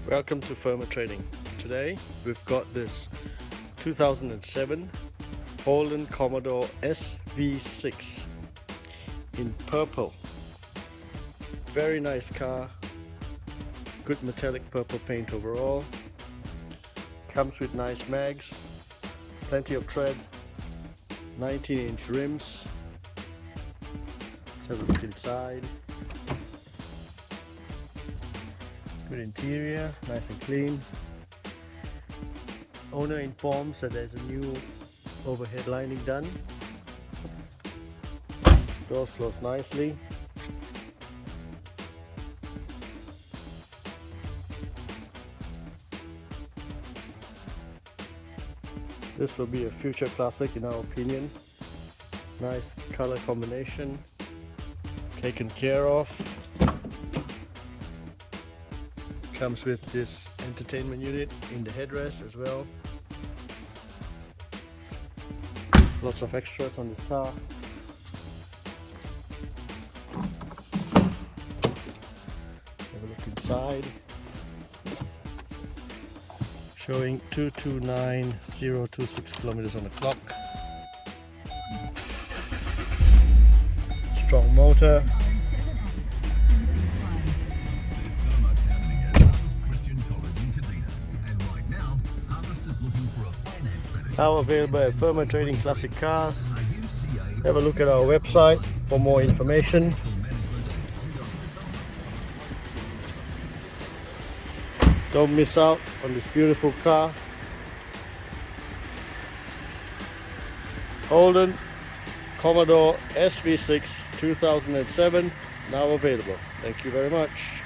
Welcome to Firma Trading. Today we've got this 2007 Holden Commodore SV6 in purple. Very nice car, good metallic purple paint overall. Comes with nice mags, plenty of tread, 19-inch rims. Let's have a look inside. Good interior, nice and clean. Owner informs that there's a new overhead lining done. Doors close nicely. This will be a future classic in our opinion. Nice color combination, taken care of. Comes with this entertainment unit in the headrest as well. Lots of extras on this car. Have a look inside. Showing 229,026 kilometers on the clock. Strong motor. Now available at Firma Trading Classic Cars. Have a look at our website for more information. Don't miss out on this beautiful car. Holden Commodore SV6 2007, now available. Thank you very much.